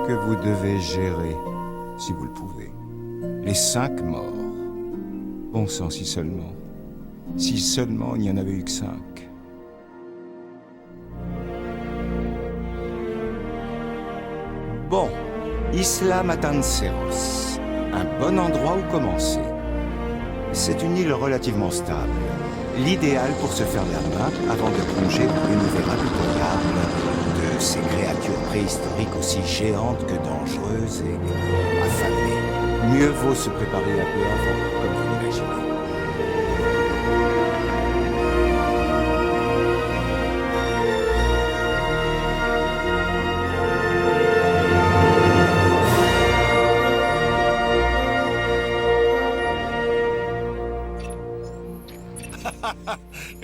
que vous devez gérer, si vous le pouvez. Les 5 morts. Bon sang, si seulement. Si seulement il n'y en avait eu que 5. Bon, Isla Matanceros. Un bon endroit où commencer. C'est une île relativement stable. L'idéal pour se faire la main avant de plonger dans l'univers impitoyable de ces créatures préhistoriques aussi géantes que dangereuses et affamées. Mieux vaut se préparer un peu avant, comme vous l'imaginez.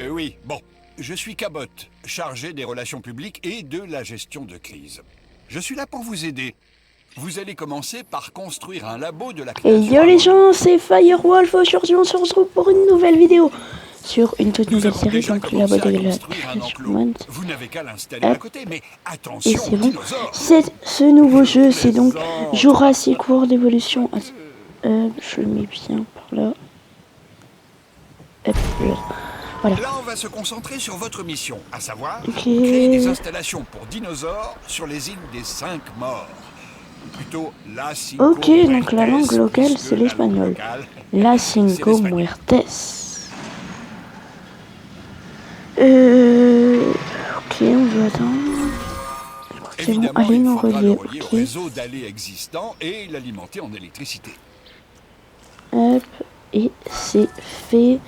Oui, bon. Je suis Cabot, chargé des relations publiques et de la gestion de crise. Je suis là pour vous aider. Vous allez commencer par construire un labo de la création. Et yo les gens, c'est Firewolf. Aujourd'hui on se retrouve pour une nouvelle vidéo sur une toute nouvelle série, donc le labo de la création. Vous n'avez qu'à l'installer à côté, mais attention, et c'est bon. dinosaures. Ce nouveau jeu, c'est donc Jurassic World Evolution. Je le mets bien par là. Hop, là. Voilà. Là, on va se concentrer sur votre mission, à savoir Okay. créer des installations pour dinosaures sur les îles des 5 morts. Plutôt la Cinco Ok, donc la langue locale, c'est l'espagnol. La Cinco Muertes. Ok, on veut attendre. C'est bon, allez nous relier. Au réseau d'allées existant et l'alimenter en électricité. Hop, et c'est fait.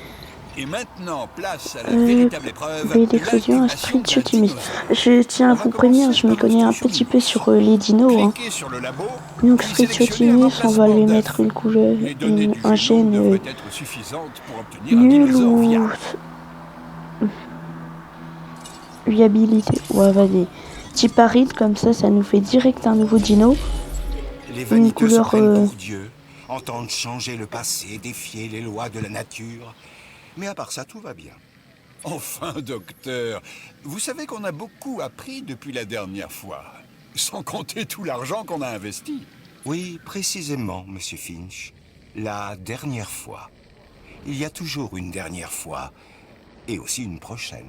Et maintenant, place à la véritable épreuve. L'introduire un street shooting. Je tiens à vous prévenir, je m'y connais un petit peu sur les dinos. Hein. Donc street shooting, on va lui mettre une couleur, un gène nul ou viabilité. Ouais, vas-y. Type aride, comme ça nous fait direct un nouveau dino. Une couleur. Pour Dieu, entendent changer le passé, défier les lois de la nature. Mais à part ça, tout va bien. Enfin, docteur, vous savez qu'on a beaucoup appris depuis la dernière fois, sans compter tout l'argent qu'on a investi. Oui, précisément, Monsieur Finch. La dernière fois. Il y a toujours une dernière fois, et aussi une prochaine.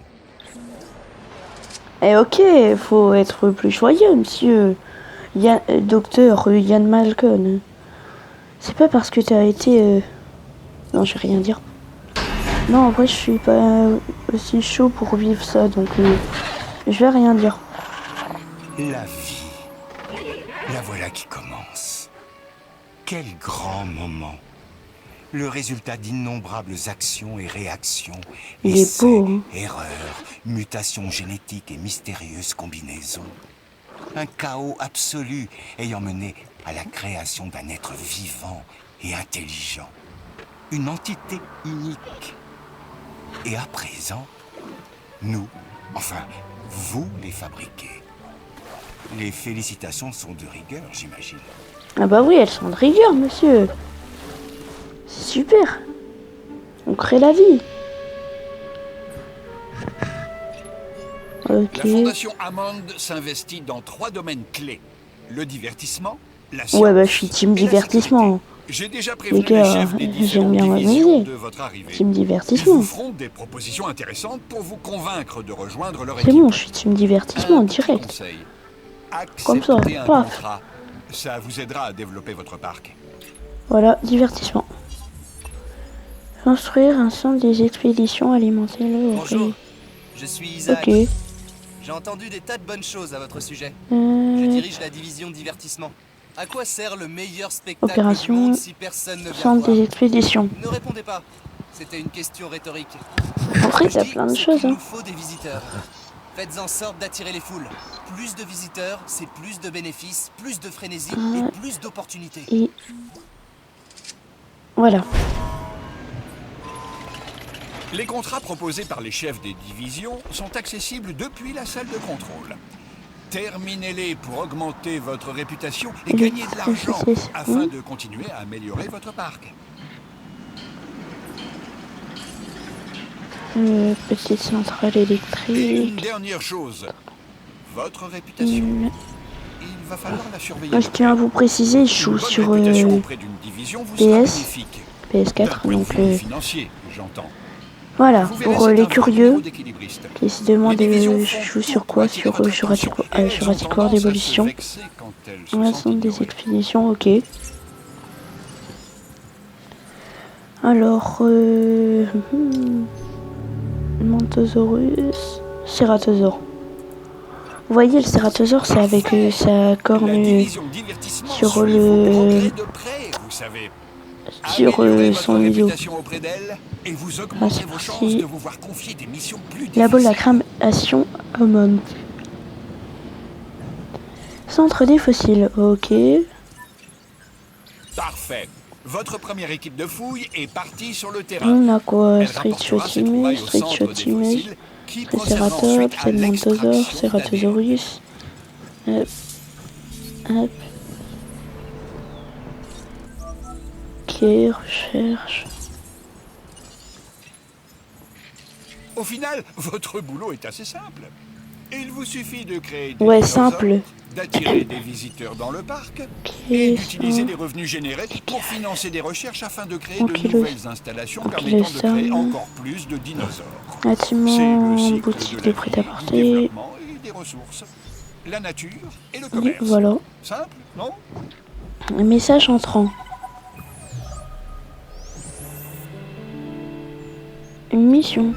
Eh ok, faut être plus joyeux, monsieur. Docteur Yann Malcolm. C'est pas parce que t'as été... Non, je vais rien dire. Non, en vrai, je suis pas aussi chaud pour vivre ça, donc je vais rien dire. La vie. La voilà qui commence. Quel grand moment. Le résultat d'innombrables actions et réactions. Il est beau, hein. Erreurs, mutations génétiques et mystérieuses combinaisons. Un chaos absolu ayant mené à la création d'un être vivant et intelligent. Une entité unique. Et à présent, nous, enfin, vous les fabriquez. Les félicitations sont de rigueur, j'imagine. Ah bah oui, elles sont de rigueur, monsieur. C'est super. On crée la vie. Ok. La fondation Hammond s'investit dans 3 domaines clés. Le divertissement, la science. Ouais, bah je suis team divertissement. J'ai déjà prévenu les les gars, chefs des j'aime différentes bien divisions m'amuser. de votre arrivée. Team Ils divertissement. vous feront des propositions intéressantes pour vous convaincre de rejoindre leur C'est équipe. bon, je suis team divertissement Un direct. conseil. Comme ça, Acceptez un paf. contrat. Ça vous aidera à développer votre parc. Voilà, divertissement. Construire un centre des expéditions alimentaires. Bonjour, je suis Isaac. Ok. J'ai entendu des tas de bonnes choses à votre sujet. Je dirige la division divertissement. À quoi sert le meilleur spectacle Opération du monde si personne ne vient centre voir? des expéditions. Ne répondez pas. C'était une question rhétorique. En vrai, Je t'as dis, plein de c'est choses. qu'il Hein. nous faut des visiteurs. Faites en sorte d'attirer les foules. Plus de visiteurs, c'est plus de bénéfices, plus de frénésie et plus d'opportunités. Et voilà. Les contrats proposés par les chefs des divisions sont accessibles depuis la salle de contrôle. Terminez-les pour augmenter votre réputation et gagner de l'argent afin de continuer à améliorer votre parc. Petite centrale Et une électrique. dernière chose, votre réputation. Il va falloir la surveiller. Moi, je tiens à vous préciser, je joue Une bonne sur réputation auprès d'une division vous sera PS, bénéfique. PS4, D'un point de donc vue financier, j'entends. voilà, Vous verrez, pour c'est les un vrai curieux niveau d'équilibriste. qui se demandent Les divisions je font joue tout sur pour quoi, attirer sur votre Jurassic attention, et elles ont World tendance à se Evolution. vexer quand elles se Ouais, sentent sont des ignorées. expéditions, ok. Alors, Mantosaurus, Ceratosaure. Vous voyez, le Ceratosaure, c'est avec sa La corne division divertissement sur suit le- vos progrès de près, vous savez. sur Améliorez votre son museau. réputation auprès d'elle et vous augmenterez c'est vos parti. chances de vous voir confier des missions plus Labo de la difficiles. création Hammond. Centre des fossiles, ok. Parfait. Votre première équipe de fouilles est partie sur le terrain. On a quoi? Elle Street rapportera ses Shotimus, trouvailles au Street centre des Shotimus, fossiles, qui procédera Triceratops, ensuite à Segmentosaure, l'extraction d'ADN. Ceratosaurus. Hop. Hop. Ok, recherche. Au final, votre boulot est assez simple. Il vous suffit de créer des Ouais, dinosaures, simple. d'attirer des visiteurs dans le parc Ok, et d'utiliser ça. les revenus générés pour financer des recherches afin de créer Ok, de nouvelles installations ok, permettant de créer ça. encore plus de dinosaures. C'est Bâtiment, le cycle boutique de de la vie, prêt-à-porter. du développement et des ressources. La nature et le Et commerce. voilà. Simple, non? Un message entrant. Une mission.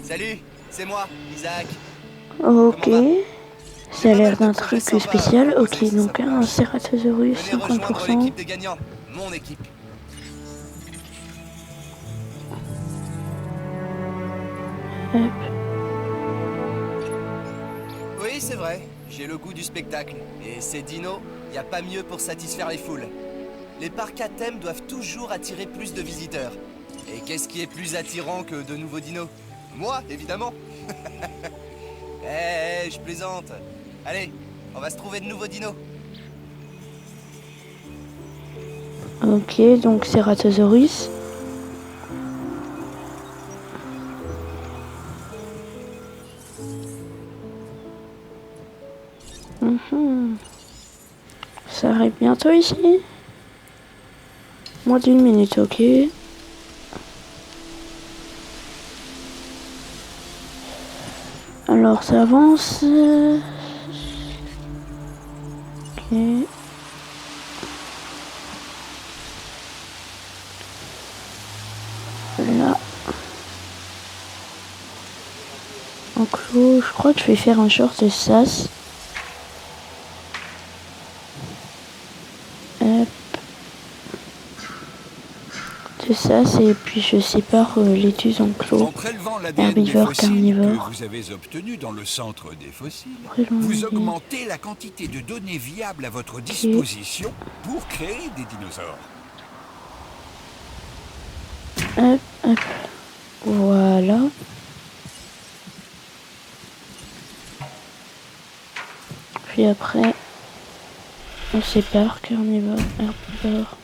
Salut, c'est moi, Isaac. Ok. Comment va? Ça a l'air d'un Pas mal de projets truc sympas spécial. à proposer, Ok, si donc ça vous un branche. Ceratosaurus, Venez rejoindre 50%. l'équipe des gagnants, mon équipe. Hop. Oui, c'est vrai, j'ai le goût du spectacle. Et ces dinos, y a pas mieux pour satisfaire les foules. Les parcs à thème doivent toujours attirer plus de visiteurs. Et qu'est-ce qui est plus attirant que de nouveaux dinos? Moi, évidemment. Je plaisante. Allez, on va se trouver de nouveaux dinos. Ok, donc Ceratosaurus. Ça arrive bientôt ici. Moins d'une minute, ok. Alors ça avance. Ok. Là. Enclos, je crois que je vais faire un short de sas. Hop. De sas et puis je sépare les deux enclos. En prélevant l'ADN des Herbivore, fossiles carnivore. que vous avez obtenu dans le centre des fossiles, Prélevant vous l'ADN. augmentez la quantité de données viables à votre disposition pour créer des dinosaures. Hop, hop. Voilà. Puis après, on sépare carnivore, herbivore.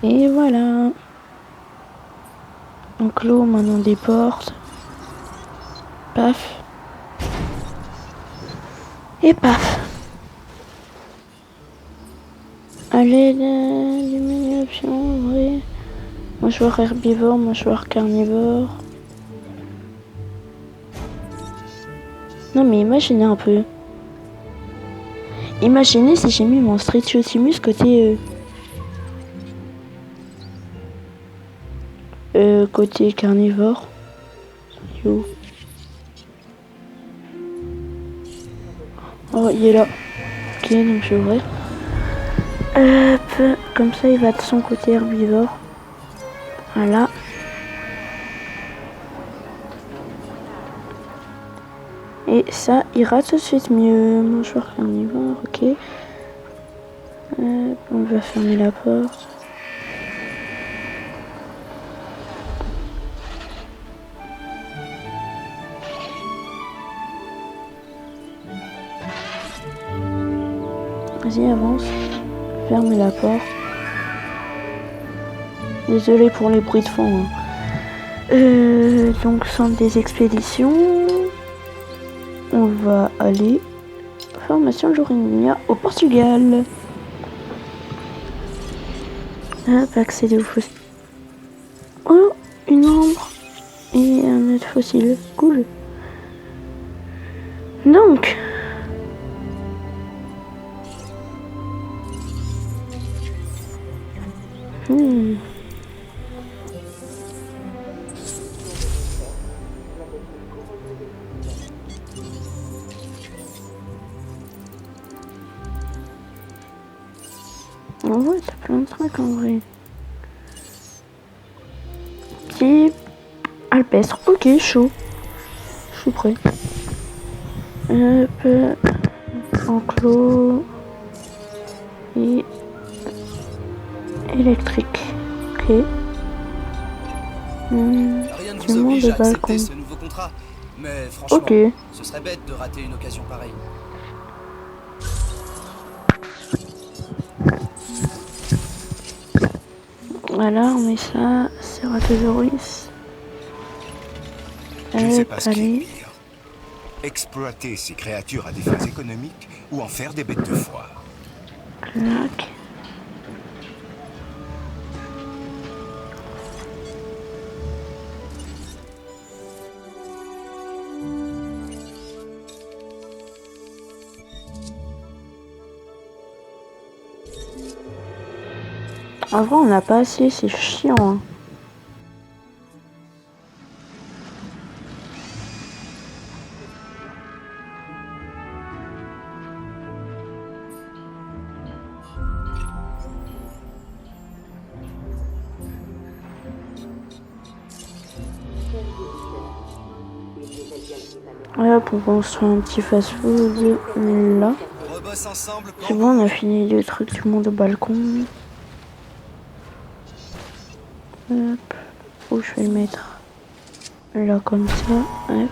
Et voilà. Enclos, maintenant des portes. Paf. Et paf. Allez, les menus options, oui. Mâchoire herbivore, mâchoire carnivore. Non mais imaginez un peu. Imaginez si j'ai mis mon Street Shotimus côté... côté carnivore. Yo. Oh, il est là. Ok, donc je vais ouvrir. Hop, comme ça il va de son côté herbivore. Voilà. Et ça ira tout de suite mieux. Mâchoire carnivore, ok. Hop, on va fermer la porte. Vas-y, avance. Ferme la porte. Désolé pour les bruits de fond. Hein. Donc, centre des expéditions. on va aller formation Jorinha au Portugal. Hop, accéder au fossile. Oh, une ombre et un autre fossile. Cool. Donc, en vrai, t'as plein de trucs en vrai. Petit alpestre, ok, chaud. Je suis prêt. Hop, enclos et électrique. Ok. Rien ne Du vous monde oblige de à accepter balcon. ce nouveau contrat. Mais franchement, Ok. ce serait bête de rater une occasion pareille. Voilà, on met ça, Ceratosaurus. Je ne sais pas Hop, ce qui est allez. pire. Exploiter ces créatures à des fins économiques ou en faire des bêtes de foire. Clac. En vrai, on n'a pas assez, c'est chiant. Hein. Hop, on construit un petit fast-food là. On rebosse ensemble pour... C'est bon, on a fini les trucs du monde au balcon. Hop. Où je vais le mettre? Là, comme ça. Hop.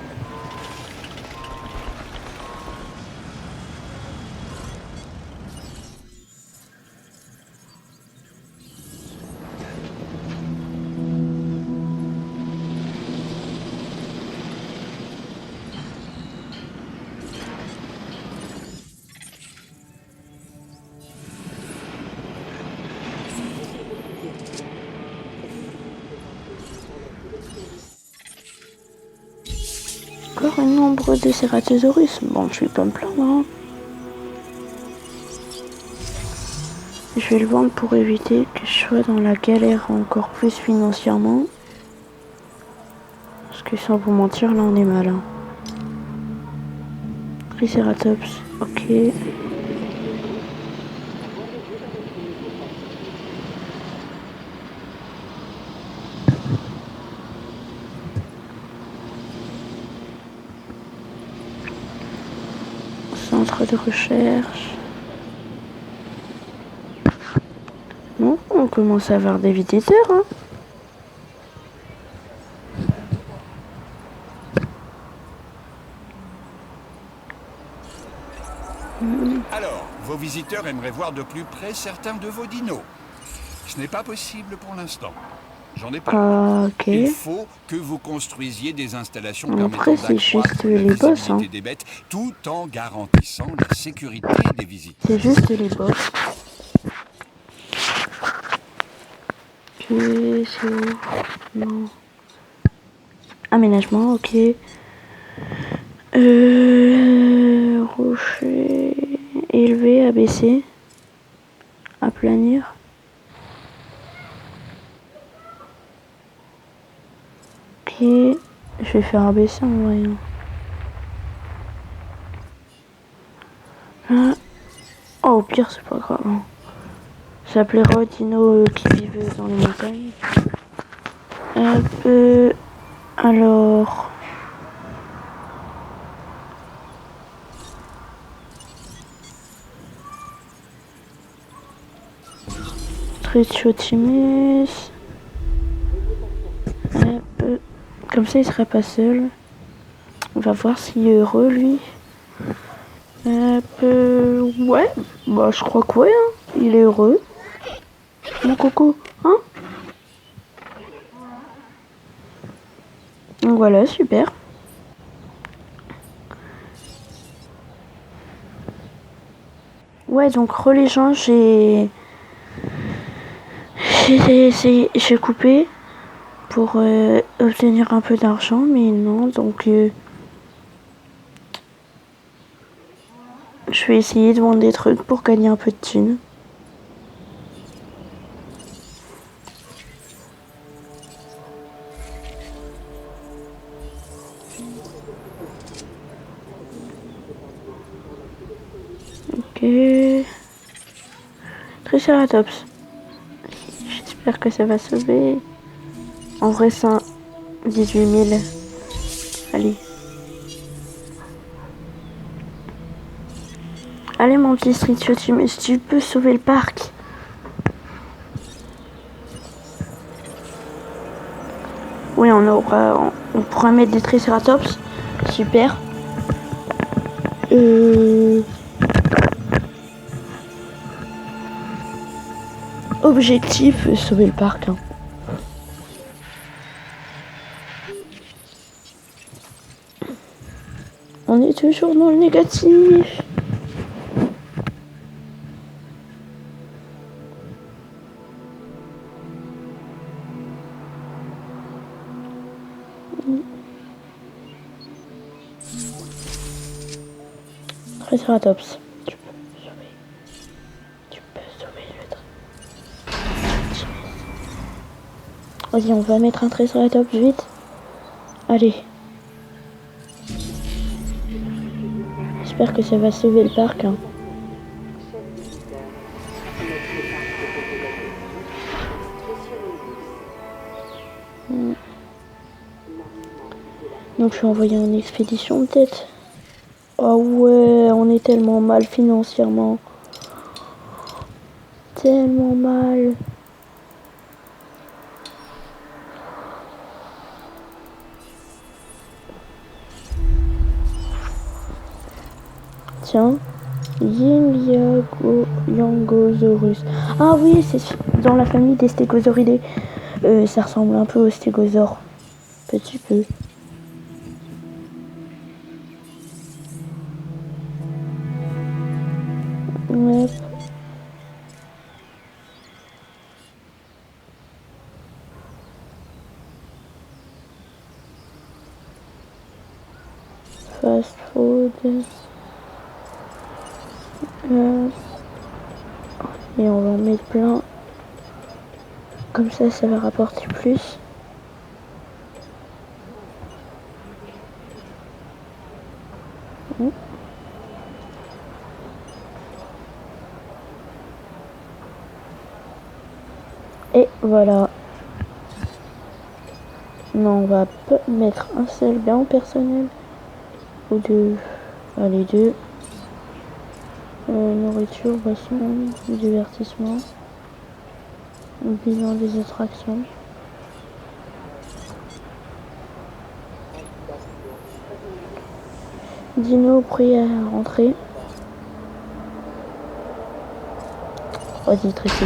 Encore un nombre de Ceratosaurus. Bon, je vais pas me plaindre. Hein. Je vais le vendre pour éviter que je sois dans la galère encore plus financièrement. Parce que sans vous mentir, là on est mal. Hein. Triceratops, ok. Centre de recherche. Bon, on commence à avoir des visiteurs. Hein. Alors, vos visiteurs aimeraient voir de plus près certains de vos dinos. Ce n'est pas possible pour l'instant. J'en ai pas. Ok. Il faut que vous construisiez des installations Après, permettant c'est d'accroître juste la les boss. visibilité Hein. des bêtes, tout en garantissant la sécurité des visiteurs. C'est juste les boss. Ok, c'est où? Non. Aménagement, ok. Rocher. Élevé, abaisser. Aplanir. Ok. Je vais faire abaisser en vrai. Ah. Oh, au pire, c'est pas grave. Hein. J'appellerai Dino qui vivent dans les montagnes. Alors. Trichotimus. Comme ça, il serait pas seul. On va voir s'il est heureux, lui. Ouais. Bah, je crois que ouais. Hein. Il est heureux. Mon coco. Hein? Donc voilà, super. ouais, donc religion, j'ai coupé pour obtenir un peu d'argent, mais non, donc je vais essayer de vendre des trucs pour gagner un peu de thunes. Ok. Triceratops. J'espère que ça va sauver. En vrai, c'est un 18 000. Allez. Allez, mon petit Street Shot, si tu peux sauver le parc. Oui, on pourra mettre des Triceratops. Super. Objectif, sauver le parc. Hein. On est toujours dans le négatif. Triceratops. Tu peux sauver le train. Vas-y, on va mettre un Triceratops vite. Allez. J'espère que ça va sauver le parc. Hein. Donc je suis envoyé en expédition peut-être. Oh ouais, on est tellement mal financièrement. Tellement mal. Tiens. Yangosaurus. Ah oui, c'est dans la famille des stégosauridae. Ça ressemble un peu aux stégosaures. Petit peu. Ouais. Fast food. Et on va en mettre plein. Comme ça va rapporter plus. Et voilà. Non, on va mettre un seul bien personnel. Ou deux. Allez, deux. Nourriture, boisson, divertissement. Bilan des attractions. Dino prêt à rentrer. Vas-y, Tracy.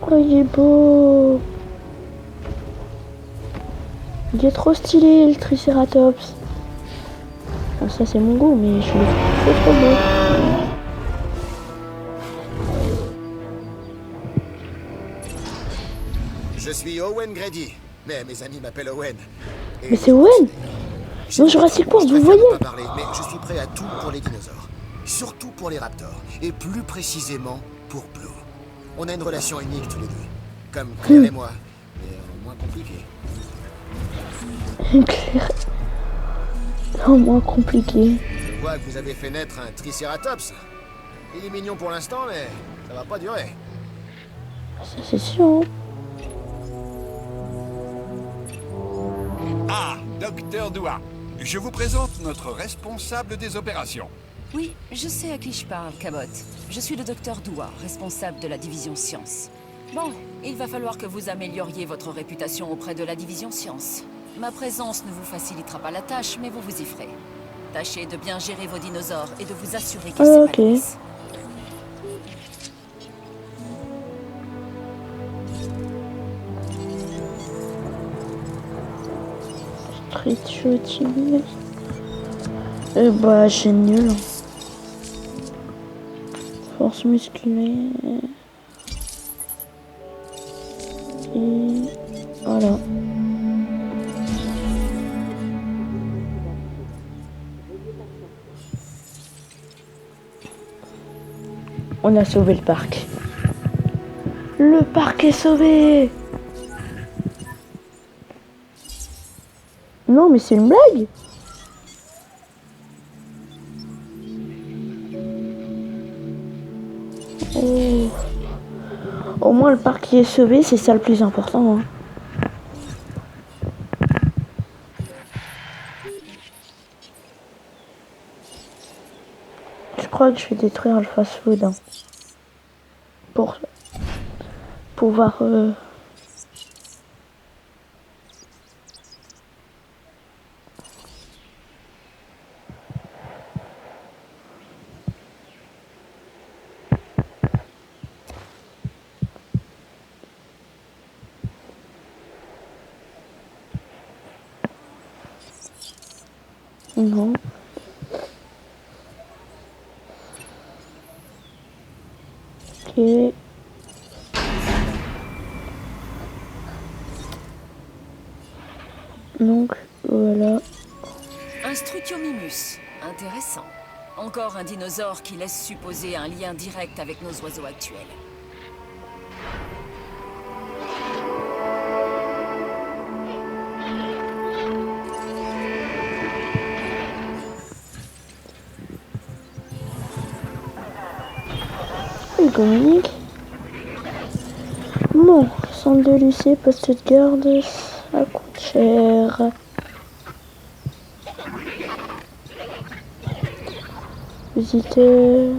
Oh, il est beau. Il est trop stylé, le Triceratops. Ah, ça, c'est mon goût, mais je le trouve trop beau. Je suis Owen Grady, mais mes amis m'appellent Owen. Mais c'est Owen. Dans Jurassic World, vous voyez. Mais je suis prêt à tout pour les dinosaures. Surtout pour les raptors. Et plus précisément pour Blue. On a une relation unique tous les deux. Comme Claire et moi. Mais moins compliquée. Claire. Non, moins compliqué. Je vois que vous avez fait naître un Triceratops. Il est mignon pour l'instant, mais ça va pas durer. Ça, c'est sûr. Ah, Docteur Dua. Je vous présente notre responsable des opérations. Oui, je sais à qui je parle, Cabot. Je suis le docteur Dua, responsable de la division Sciences. Bon, il va falloir que vous amélioriez votre réputation auprès de la division Sciences. Ma présence ne vous facilitera pas la tâche, mais vous vous y ferez. Tâchez de bien gérer vos dinosaures et de vous assurer qu'ils s'épanouissent. Street shooting. Bah, j'ai nul. Force musculaire. Et voilà. On a sauvé le parc. Le parc est sauvé. Non, mais c'est une blague. Oh. Au moins le parc est sauvé, c'est ça le plus important. Hein. Je crois que je vais détruire le fast-food hein, pour pouvoir non. Ok. Donc voilà. Un Strutiomimus. Intéressant. Encore un dinosaure qui laisse supposer un lien direct avec nos oiseaux actuels. Il communique. Bon, centre de lycée, poste de garde, ça coûte cher. Visiteur.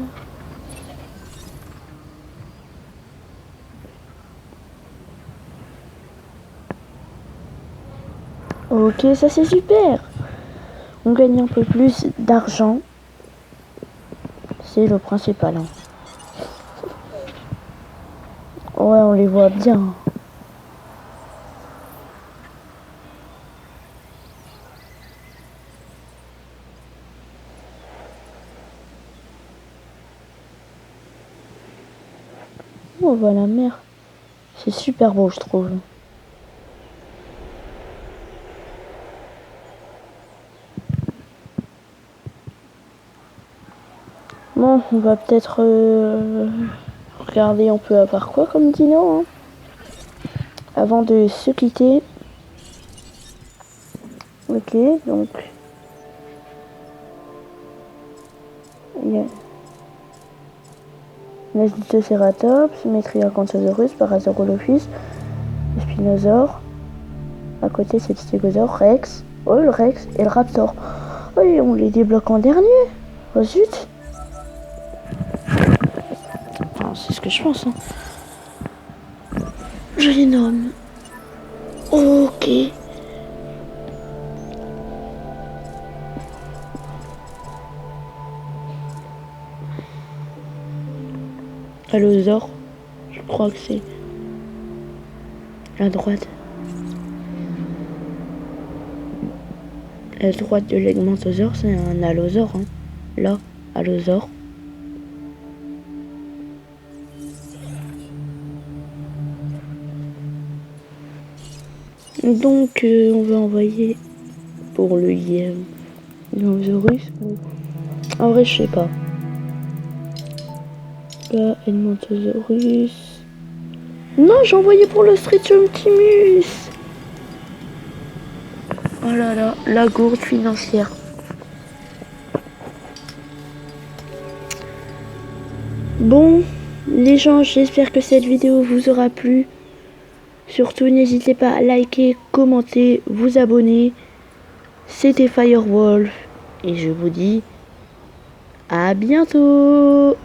Ok, ça c'est super. On gagne un peu plus d'argent. C'est le principal. Hein. Ouais, on les voit bien. On voit la mer. C'est super beau, je trouve. Bon, on va peut-être regarder, on peut avoir quoi comme dino hein, avant de se quitter. Ok, donc il y a Nasditoceratops, Metriacanthosaurus, Parasaurolophus, le Spinosaure. À côté c'est le Stégosaure, Rex, oh le Rex et le Raptor. Oh, et on les débloque en dernier. Oh zut. Enfin, c'est ce que je pense. Hein. Je les nomme. Ok. Allosaure, je crois que c'est la droite. La droite de l'Egmantosaure, c'est un allosaure. Hein. Là, allosaure. Donc, on va envoyer pour le Giganosaurus. En vrai, je sais pas. Là, Edmontosaurus. Non, j'ai envoyé pour le Strutiomimus. Oh là là, la gourde financière. Bon, les gens, j'espère que cette vidéo vous aura plu. Surtout, n'hésitez pas à liker, commenter, vous abonner. C'était Firewolf et je vous dis à bientôt.